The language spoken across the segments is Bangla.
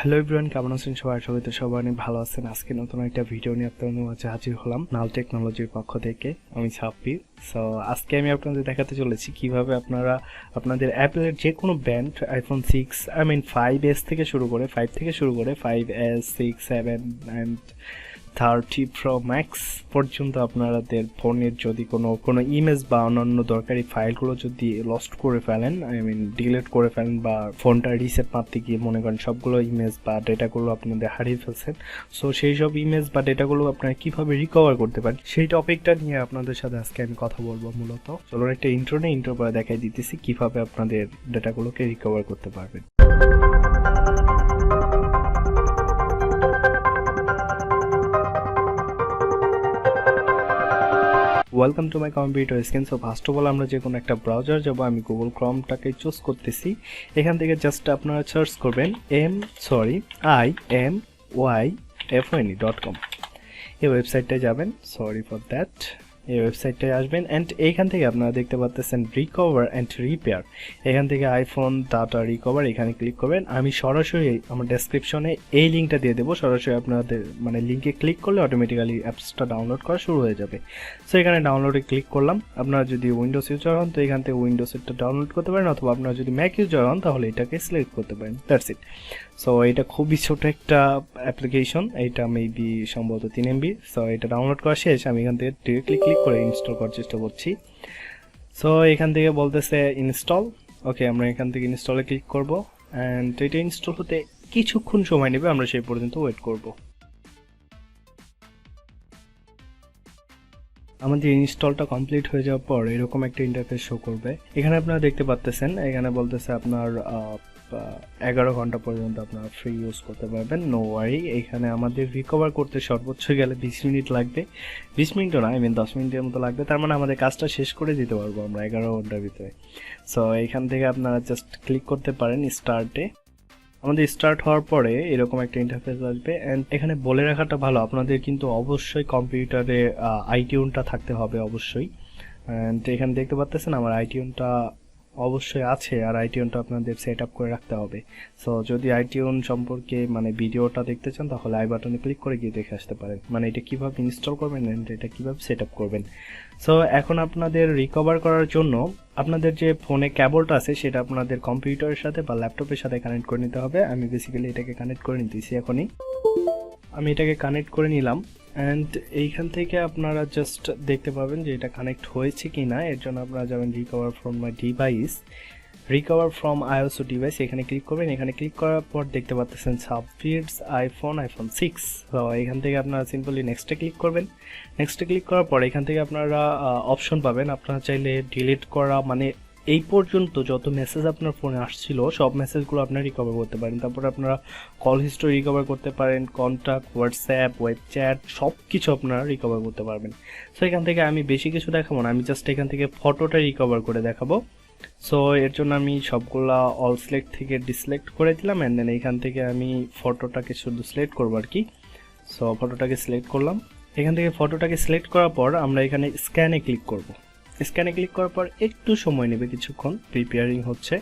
হ্যালো এভরিওয়ান, কেমন আছেন সবাই? আশা করি সবাই অনেক ভালো আছেন। আজকে নতুন একটা ভিডিও নিয়ে আপনাদের মাঝে হাজির হলাম নাল টেকনোলজির পক্ষ থেকে। আমি সাব্বির। সো আজকে আমি আপনাদের দেখাতে চলেছি কিভাবে আপনারা আপনাদের অ্যাপেলের যে কোনো ব্র্যান্ড আইফোন 5s থেকে শুরু করে 5s 6 7 অ্যান্ড 30 Pro Max পর্যন্ত আপনাদের ফোনের যদি কোনো ইমেজ বা অন্যান্য দরকারি ফাইলগুলো যদি লস্ট করে ফেলেন, ডিলিট করে ফেলেন বা ফোনটা রিসেট মারতে গিয়ে মনে করেন সবগুলো ইমেজ বা ডেটাগুলো আপনাদের হারিয়ে ফেলছেন, সো সেই সব ইমেজ বা ডেটাগুলো আপনারা কীভাবে রিকভার করতে পারেন সেই টপিকটা নিয়ে আপনাদের সাথে আজকে আমি কথা বলবো। মূলত চলুন একটা ইন্ট্রো পরে দেখাই দিতেছি কীভাবে আপনাদের ডেটাগুলোকে রিকভার করতে পারবেন। Welcome to my computer screen. So first of all আমরা যে কোনো একটা ব্রাউজার যাবো, আমি গুগল ক্রমটাকে চুজ করতেছি। এখান থেকে জাস্ট আপনারা সার্চ করবেন imyfone.com। এই ওয়েবসাইটটায় যাবেন, সরি ফর দ্যাট। এই ওয়েবসাইটটায় আসবেন অ্যান্ড এইখান থেকে আপনারা দেখতে পাচ্ছেন রিকভার অ্যান্ড রিপেয়ার। এখান থেকে আইফোন ডাটা রিকভার এখানে ক্লিক করবেন। আমি সরাসরি আমার ডেসক্রিপশনে এই লিঙ্কটা দিয়ে দেবো, সরাসরি আপনাদের লিঙ্কে ক্লিক করলে অটোমেটিক্যালি অ্যাপসটা ডাউনলোড করা শুরু হয়ে যাবে। সো এখানে ডাউনলোডে ক্লিক করলাম। আপনারা যদি উইন্ডোজ ইউজার হন তো এখান থেকে উইন্ডোজেরটা ডাউনলোড করতে পারেন, অথবা আপনারা যদি ম্যাক ইউজার হন তাহলে এটাকে সিলেক্ট করতে পারেন। That's it. সো এটা খুবই ছোট একটা অ্যাপ্লিকেশন, এইটা মেবি সম্ভবত 3 MB। সো এটা ডাউনলোড করা শেষ। আমি এখান থেকে ডিরেক্টলি ক্লিক করে ইনস্টল করার চেষ্টা করছি। সো এখান থেকে বলতেছে ইনস্টল। ওকে, আমরা এখান থেকে ইনস্টলে ক্লিক করব অ্যান্ড এটা ইনস্টল হতে কিছুক্ষণ সময় নেবে, আমরা সেই পর্যন্ত ওয়েট করব। আমাদের ইনস্টলটা কমপ্লিট হয়ে যাওয়ার পর এরকম একটা ইন্টারফেস শো করবে। এখানে আপনারা দেখতে পাচ্ছেন, এখানে বলতেছে আপনার 11 ঘন্টা পর্যন্ত আপনারা ফ্রি ইউজ করতে পারবেন। নো ওয়ারি, এখানে আমাদের রিকভার করতে সর্বোচ্চ গেলে 20 মিনিট লাগবে। 20 মিনিটও না, 10 মিনিটের মতো লাগবে। তার মানে আমাদের কাজটা শেষ করে দিতে পারবো আমরা 11 ঘন্টার ভিতরে। সো এখান থেকে আপনারা জাস্ট ক্লিক করতে পারেন স্টার্টে। আমাদের স্টার্ট হওয়ার পরে এরকম একটা ইন্টারফেস আসবে অ্যান্ড এখানে বলে রাখাটা ভালো, আপনাদের কিন্তু অবশ্যই কম্পিউটারে আইটিউনটা থাকতে হবে অবশ্যই। অ্যান্ড এখানে দেখতে পাচ্ছেন আমার আইটিউনটা অবশ্যই আছে, আর আইটিউনটা আপনাদের সেট আপ করে রাখতে হবে। সো যদি আইটিউন সম্পর্কে ভিডিওটা দেখতে চান তাহলে আই বাটনে ক্লিক করে গিয়ে দেখে আসতে পারেন, এটা কীভাবে ইনস্টল করবেন অ্যান্ড এটা কীভাবে সেট আপ করবেন। সো এখন আপনাদের রিকভার করার জন্য আপনাদের যে ফোনে কেবলটা আছে সেটা আপনাদের কম্পিউটারের সাথে বা ল্যাপটপের সাথে কানেক্ট করে নিতে হবে। আমি বেসিক্যালি এটাকে কানেক্ট করে নিতেছি এখনই। আমি এটাকে কানেক্ট করে নিলাম অ্যান্ড এইখান থেকে আপনারা জাস্ট দেখতে পাবেন যে এটা কানেক্ট হয়েছে কি না। এর জন্য আপনারা যাবেন recover from my device, recover from iOS device, এখানে ক্লিক করবেন। এখানে ক্লিক করার পর দেখতে পাচ্ছেন সাবফিল্ডস iPhone 6। তো এখান থেকে আপনারা সিম্পলি নেক্সটে ক্লিক করবেন। নেক্সটে ক্লিক করার পর এখান থেকে আপনারা অপশন পাবেন। আপনারা চাইলে ডিলিট করা এই পর্যন্ত যত মেসেজ আপনার ফোনে আসছিল সব মেসেজগুলো আপনারা রিকভার করতে পারেন। তারপর আপনারা কল হিস্ট্রি রিকভার করতে পারেন, কন্ট্যাক্ট, হোয়াটসঅ্যাপ, ওয়েব চ্যাট সব কিছু আপনারা রিকভার করতে পারবেন। সো এখান থেকে আমি বেশি কিছু দেখাবো না, আমি জাস্ট এখান থেকে ফটোটা রিকভার করে দেখাবো। সো এর জন্য আমি সবগুলা অল সিলেক্ট থেকে ডিসিলেক্ট করে দিলাম অ্যান্ড দেন এখান থেকে আমি ফটোটাকে শুধু সিলেক্ট করবো আর কি। সো ফটোটাকে সিলেক্ট করলাম। এখান থেকে ফটোটাকে সিলেক্ট করার পর আমরা এখানে স্ক্যানে ক্লিক করব। স্ক্যানে ক্লিক করার পর একটু সময় নেবে, কিছুক্ষণ প্রিপেয়ারিং হচ্ছে।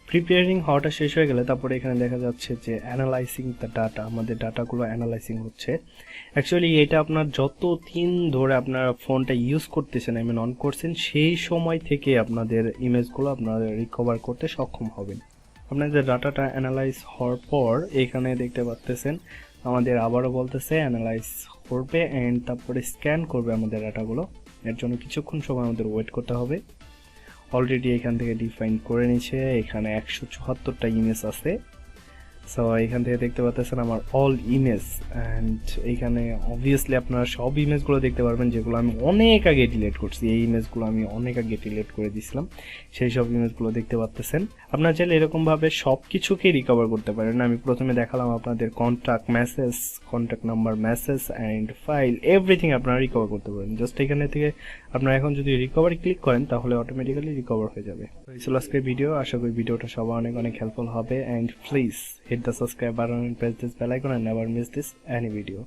প্রিপেয়ারিং হওয়াটা শেষ হয়ে গেলে তারপরে এখানে দেখা যাচ্ছে যে অ্যানালাইজিং দ্য ডাটা, আমাদের ডাটাগুলো অ্যানালাইজিং হচ্ছে। অ্যাকচুয়ালি এটা আপনার যত দিন ধরে আপনারা ফোনটা ইউজ করতেছেন, অন করছেন, সেই সময় থেকে আপনাদের ইমেজগুলো আপনারা রিকভার করতে সক্ষম হবেন। আপনাদের ডাটাটা অ্যানালাইজ হওয়ার পর এখানে দেখতে পাচ্ছেন আমাদের আবারও বলতেছে অ্যানালাইজ করবে অ্যান্ড তারপরে স্ক্যান করবে আমাদের ডাটাগুলো। এর জন্য কিছুক্ষণ সময় আমাদের ওয়েট করতে হবে। অলরেডি এখান থেকে ডিফাইন করে নিচ্ছে, এখানে 174টা ইমেজ আছে। সো এখান থেকে দেখতে পাচ্ছেন আমার অল ইমেজ অ্যান্ড এইখানে অবভিয়াসলি আপনারা সব ইমেজগুলো দেখতে পারবেন যেগুলো আমি অনেক আগে ডিলিট করছি। এই ইমেজগুলো আমি অনেক আগে ডিলিট করে দিয়েছিলাম, সেই সব ইমেজগুলো দেখতে পাচ্ছেন। আপনারা চাইলে এরকমভাবে সব কিছুকে রিকভার করতে পারেন। আমি প্রথমে দেখালাম আপনাদের contact message, contact number, message and file, everything আপনারা রিকভার করতে পারেন। জাস্ট এখানে থেকে আপনারা এখন যদি রিকভারি ক্লিক করেন তাহলে অটোমেটিক্যালি রিকভার হয়ে যাবে। এই ছিল আজকের ভিডিও। আশা করি ভিডিওটা সবার অনেক হেল্পফুল হবে and please hit the subscribe button and press this bell icon and never miss this any video.